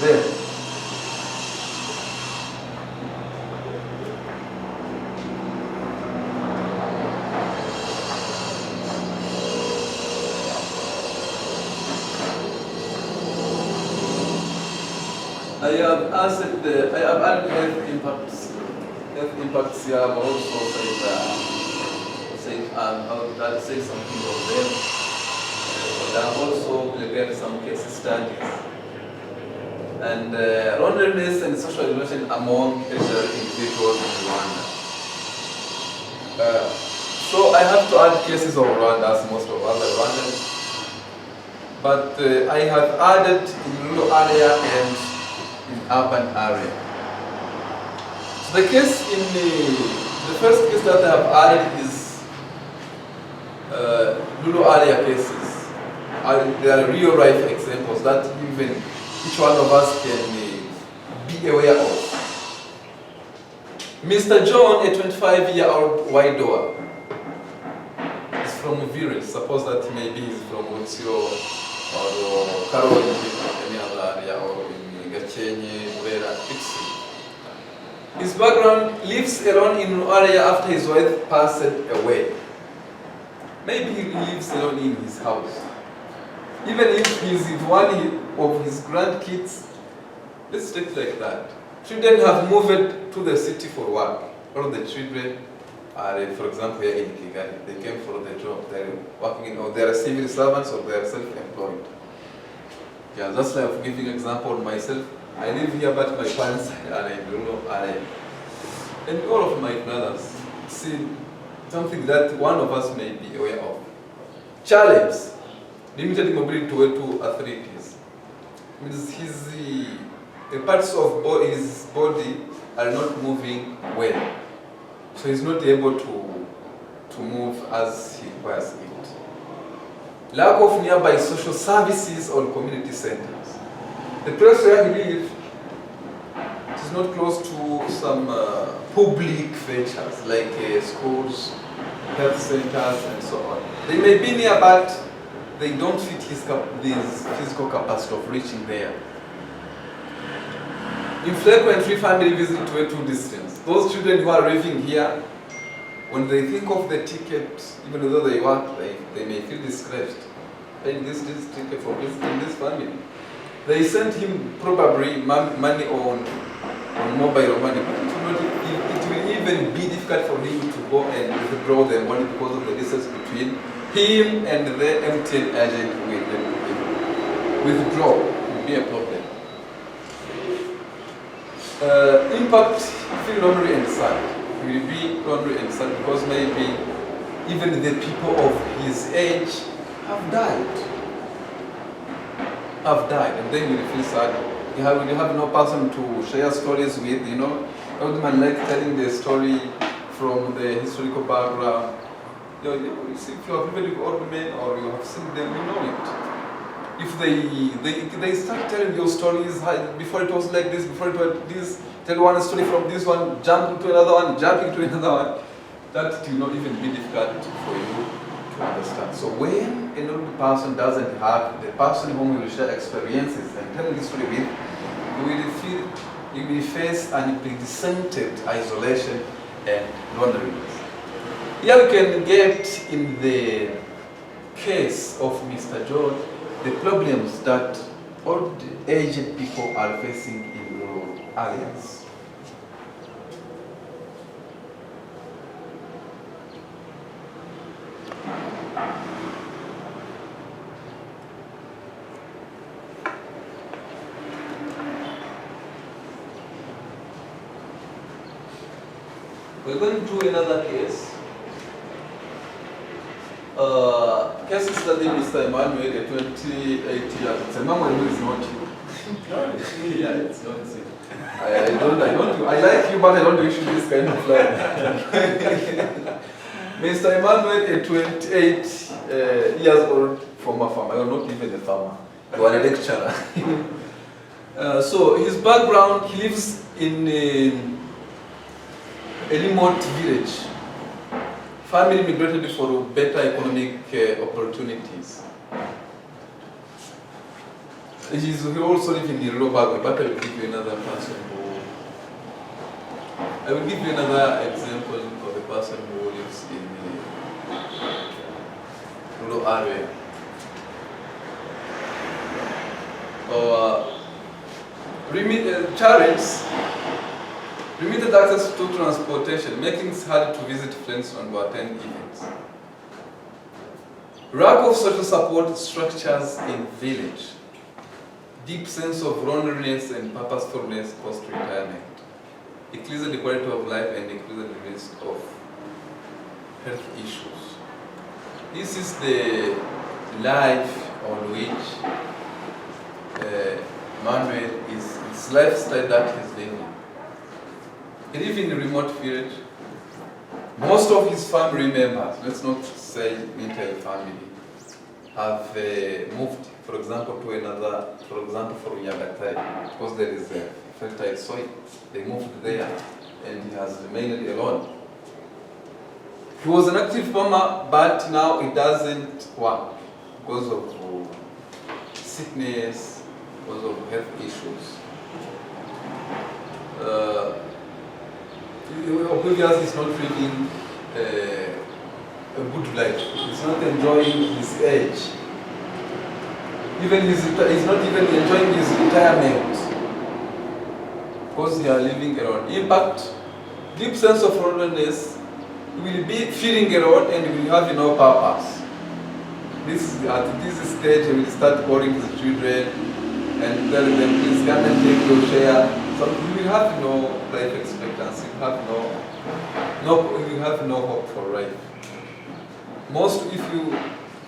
There. I have added health impacts here, but also I'll say something of them. But I've also prepared some case studies. And loneliness and social isolation among elderly individuals in Rwanda. So I have to add cases of Rwanda as most of other Rwandans. But I have added in rural area and in urban area. So the case in the first case that I have added is rural area cases. There are real life examples that even each one of us can be aware of. Mr. John, a 25-year-old widower, is from a village. Suppose that maybe he's from Utsio or Karo in any other area, or in Gachenye, Murera, etc. His background: lives alone in an area after his wife passed away. Maybe he lives alone in his house. Even if he's one of his grandkids, let's take it like that. Children have moved to the city for work. All the children are, for example, here in Kigali. They came for the job. They're working or they are civil servants or they are self-employed. Yeah, that's why I'm giving an example of myself. I live here, but my parents are in rural area. And all of my brothers see something that one of us may be aware of. Challenge. Limited mobility to arthritis. Means the parts of his body are not moving well. So he's not able to move as he requires it. Lack of nearby social services or community centers. The place where he lives is not close to some public ventures like schools, health centers, and so on. They may be near, but they don't fit his physical capacity of reaching there. Infrequently family visit to distance. Those children who are living here, when they think of the ticket, even though they work, they may feel discouraged. Paying this ticket for visiting this family. They send him probably money on mobile money, but it will even be difficult for him to go and withdraw the money because of the distance between him and the MTN agent will withdraw. It will be a problem. Impact, feel lonely and sad. He will be lonely and sad because maybe even the people of his age have died. And then you will feel sad. You have no person to share stories with, you know. Old man like telling the story from the historical background. You know, if you have lived with old men or you have seen them, you know it. If they start telling your stories, before it was like this, before it was this, tell one story from this one, jump into another one, jump into another one, that will not even be difficult for you to understand. So when an old person doesn't have the person whom you will share experiences and tell the story with, you will face an unprecedented isolation and loneliness. Here we can get in the case of Mr. George the problems that old aged people are facing in rural areas. We're going to do another case. Case study Mr. Emmanuel, a 28 years. It's Emmanuel who is not you. Yeah, it's not you. I like you, but I don't wish you this kind of life. Mr. Emmanuel, a 28 years old former farmer. You're not even a farmer. You are a lecturer. So his background, he lives in a remote village. Family migrated for better economic opportunities. He also lives in Niroba, but I will give you another person who. I will give you another example of a person who lives in a rural area. Challenges. Limited access to transportation, making it hard to visit friends and to attend events. Lack of social support structures in village. Deep sense of loneliness and purposefulness post-retirement. Decreased the quality of life and increased the risk of health issues. This is the life on which Manuel his lifestyle that he's living. He lives in a remote village. Most of his family members, let's not say entire family, have moved, for example, to another, for example, from Yagatai, because there is a fertile soil. They moved there, and he has remained alone. He was an active farmer, but now it doesn't work because of sickness, because of health issues. Oblivious is not living a good life. He's not enjoying his age. He's not even enjoying his retirement because he are living alone. Impact, deep sense of loneliness. He will be feeling alone and will have no purpose. At this stage, he will start calling his children and tell them, please come and take your share. So you will have no life expectancy. You have no hope for life. If you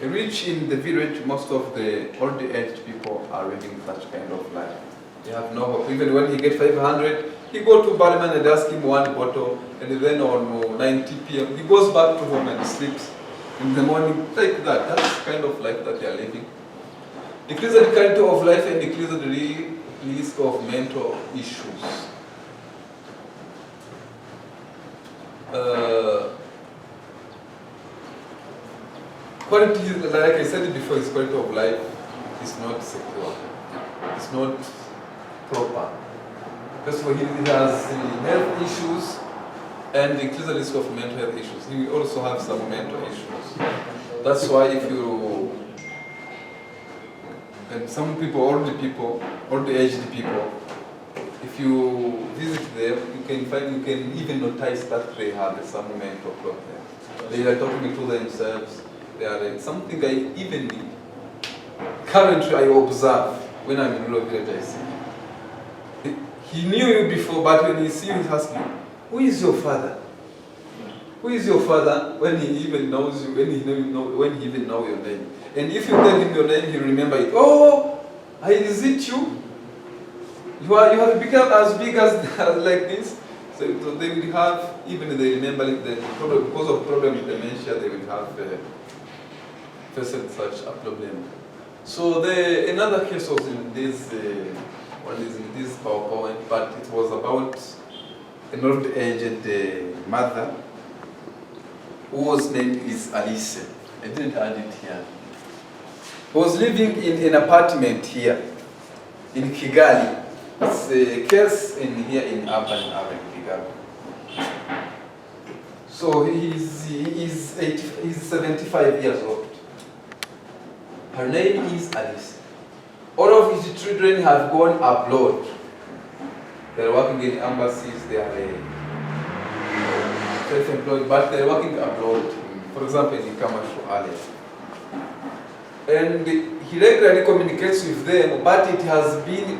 reach in the village, most of the old aged people are living such kind of life. They have no hope. Even when he gets 500, he go to barman and ask him one bottle, and then on 90 p.m. he goes back to home and sleeps in the morning like that. That's the kind of life that they are living. Decrease the quality of life and decrease the risk of mental issues. Quality, like I said before, his quality of life is not secure. It's not proper. First of all, he has health issues and increase the risk of mental health issues. He will also have some mental issues. That's why if you, and some people, old aged people, if you visit them, you can even notice that they have some mental problem. They are talking to themselves. They are something currently I observe when I'm in rural village. I see. He knew you before, but when he sees you, he asks you, "Who is your father? Who is your father?" When he even knows you, when he even knows your name. And if you tell him your name, he remember it. Oh, is it you? You have become as big as like this. So they will have, even they remember it, because of problem with dementia, they will have faced such a problem. So another case was in this PowerPoint, but it was about an old-aged mother whose name is Alice. I didn't add it here. Who was living in an apartment here in Kigali. It's a case here in urban area, Kigali. So he's 75 years old. Her name is Alice. All of his children have gone abroad. They are working in embassies. They are self-employed, but they are working abroad. For example, in Kamashu area. And he regularly communicates with them, but it has been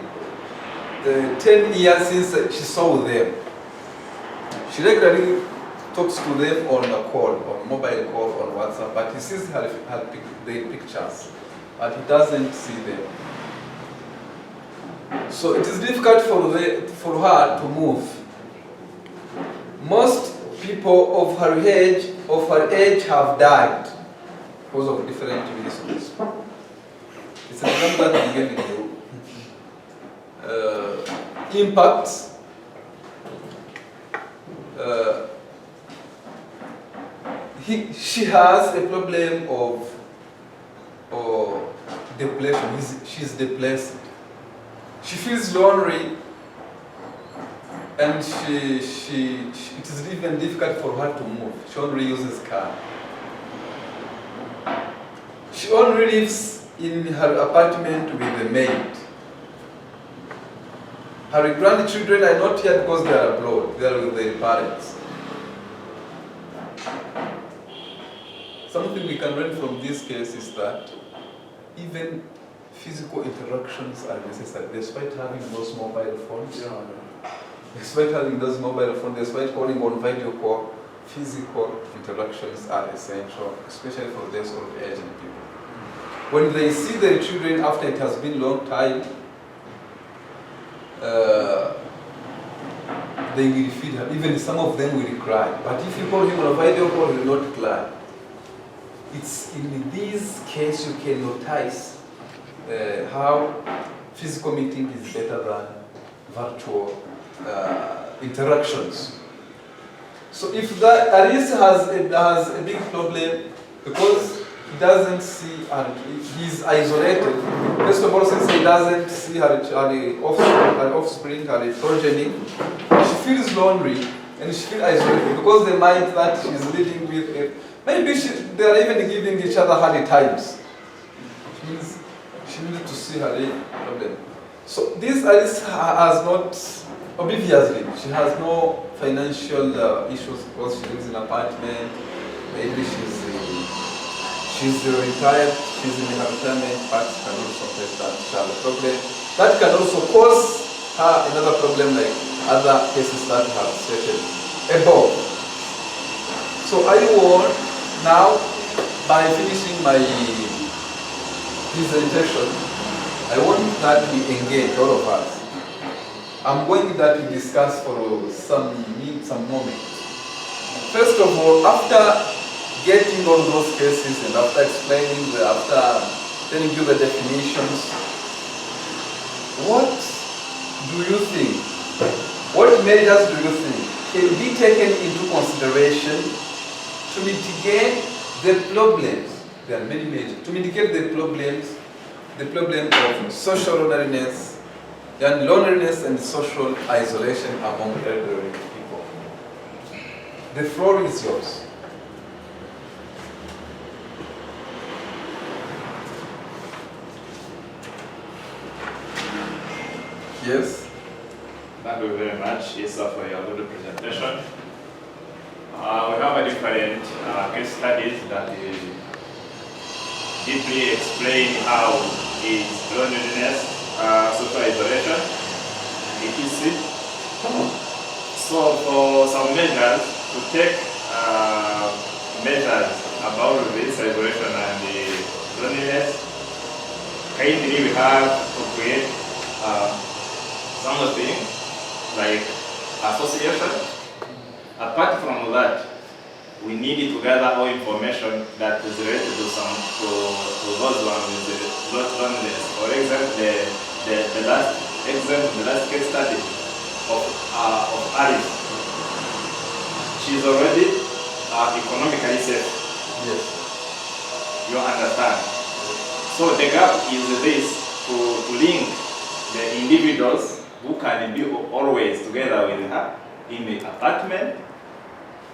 10 years since she saw them. She regularly talks to them on a call, on mobile call, on WhatsApp, but he sees their pictures, but he doesn't see them. So it is difficult for her to move. Most people of her age have died because of different reasons. It's an example that I'm giving you. Impacts. She has a problem of depression. She's depressed. She feels lonely, and it is even difficult for her to move. She only uses car. She only lives in her apartment with the maid. Her grandchildren are not here because they are abroad. They are with their parents. Something we can learn from this case is that even physical interactions are necessary, despite having those mobile phones. Despite having those mobile phones, despite calling on video call, physical interactions are essential, especially for those old aged people. When they see their children after it has been a long time, they will feed her. Even some of them will cry. But if you call him on a video call, he will not cry. It's in this case you can notice how physical meeting is better than virtual interactions. So if that Aris has a big problem because he doesn't see her, he's isolated. First of all, since he doesn't see her offspring, her progeny, she feels lonely and she feels isolated because the mind that she's living with, maybe they are even giving each other hard times. Which means she needed to see her problem. So this Alice has not, obviously, she has no financial issues because she lives in an apartment. Maybe she's retired, she's in her retirement, but can also face that she has a problem. That can also cause her another problem like other cases that have stated above. So I want now, by finishing my presentation, I want that we engage, all of us. I'm going that we discuss for some moments. First of all, after getting all those cases and after explaining, after telling you the definitions, what do you think? What measures do you think can be taken into consideration to mitigate the problems? There are many measures. To mitigate the problem of social loneliness and social isolation among elderly people. The floor is yours. Yes? Thank you very much, Isa, for your good presentation. We have a different case studies that deeply explain how is loneliness, social isolation, etc. So for some measures to take measures about this isolation and the loneliness, kindly we have to create something like association. Apart from that, we need to gather all information that is related to those ones with the loneliness. For example, the last case study of Alice. She's already economically safe. Yes. You understand? So the gap is this to link the individuals who can be always together with her in the apartment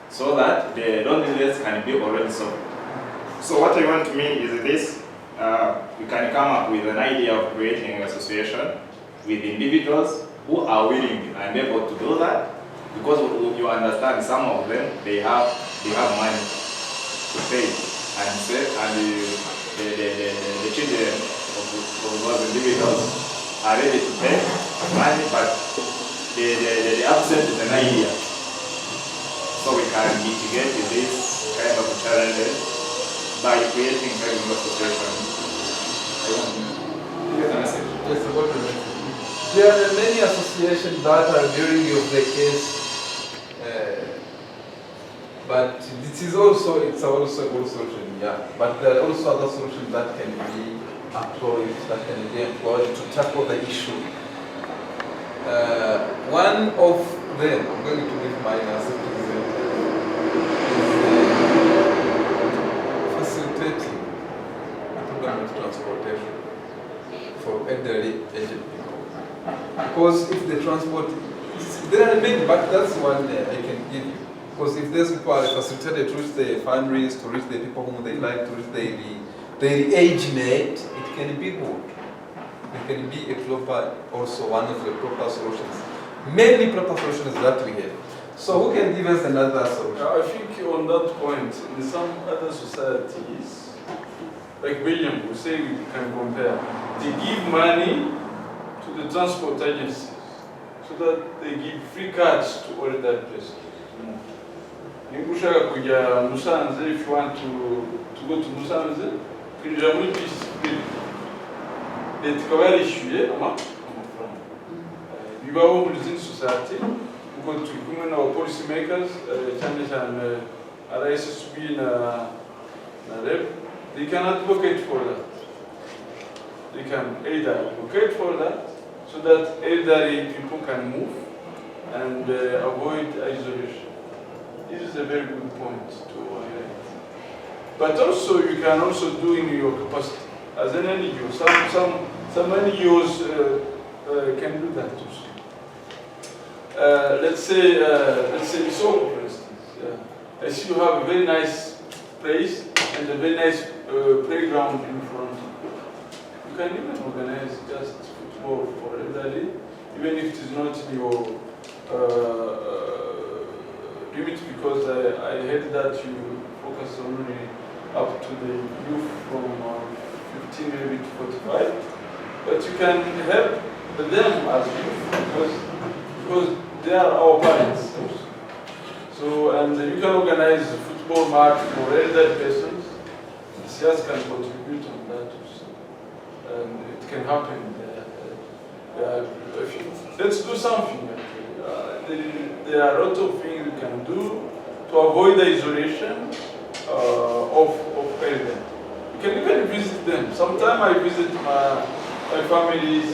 so that the loneliness can be already solved. So what I want to mean is this, we can come up with an idea of creating an association with individuals who are willing and able to do that, because you understand some of them, they have money to pay and save, and the children of those individuals are ready to pay money, but the absence is an idea. So we can mitigate this kind of challenges by creating kind of association. I want to get a message. Yes, about the message. There are many associations that are during of the case, but it's also a good solution, yeah. But there are also other solutions that can be employed, to tackle the issue. One of them, I'm going to give mine as an example, is facilitating the program of transportation for elderly aged people. Because if the transport, there are many, but that's one I can give you. Because if those people are facilitated to reach the families, to reach the people whom they like, to reach their age mate, it can be good. It can be a proper, also one of the proper solutions. Many proper solutions that we have. So who can give us another solution? I think on that point, in some other societies, like Belgium, we say we can compare, they give money to the transport agencies so that they give free cards to all that person. If you want to go to Musanze, you have to society. To human or policy makers, Chinese and RSSB they can advocate for that. They can either advocate for that so that elderly people can move and avoid isolation. This is a very good point to highlight. But also you can also do in your capacity as an NGO. Some NGOs can do that also. Let's say so, for instance. I see you have a very nice place and a very nice playground in front of you. You can even organize just football for elderly, even if it is not in your limit, because I heard that you focus only up to the youth from 15 maybe to 45. But you can help them as youth because they are our parents. So, and you can organize a football match for elderly persons. The SIAS can contribute on that also. And it can happen. Let's do something. There are a lot of things we can do to avoid the isolation of elderly. You can even visit them. Sometimes I visit my families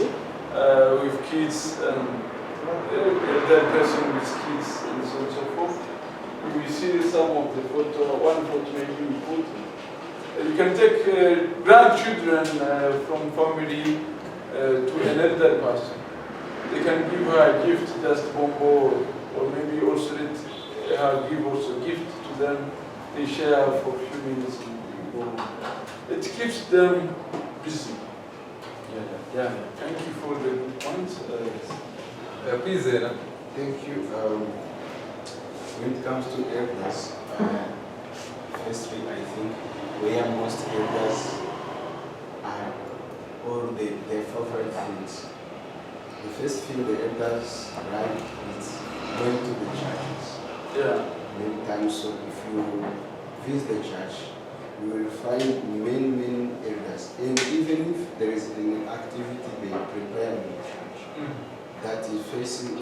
with kids and that person with kids and so on and so forth. We see some of the photo, one photo maybe we put. You can take grandchildren from family to an elder person. They can give her a gift, just bongo, or maybe also let her give also gift to them. They share for a few minutes and go. It keeps them busy. Yeah. Thank you for the good points. Please, Thank you. When it comes to elders, firstly, I think where most elders are, or their favorite things. The first thing the elders like is going to the churches. Yeah. Many times, so if you visit the church, you will find many elders. And even if there is an activity they prepare in the church, that is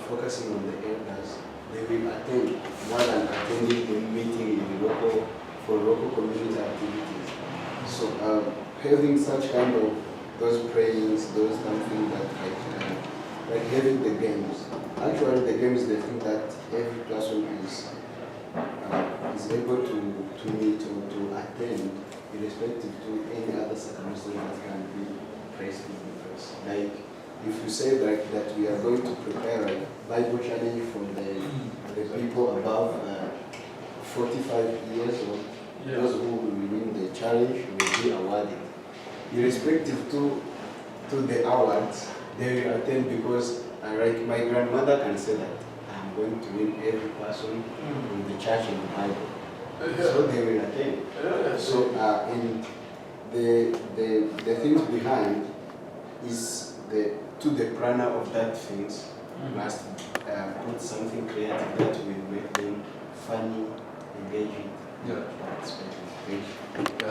focusing on the elders, they will attend more than attending a meeting in local community activities. So having such kind of those prayings, those something that like having the games. Actually, the games, they think that every person is able to meet or to attend, irrespective to any other circumstance that can be placed in the first. Like if you say that we are going to prepare a Bible challenge from the people above 45 years old, those who will win the challenge will be awarded. Irrespective to the awards, they will attend because like my grandmother can say that I'm going to win every person in the church in the Bible. So they will attend. So in the things behind is to the planner of that things must put something creative that will make them funny, engaging. Yeah. Thank you.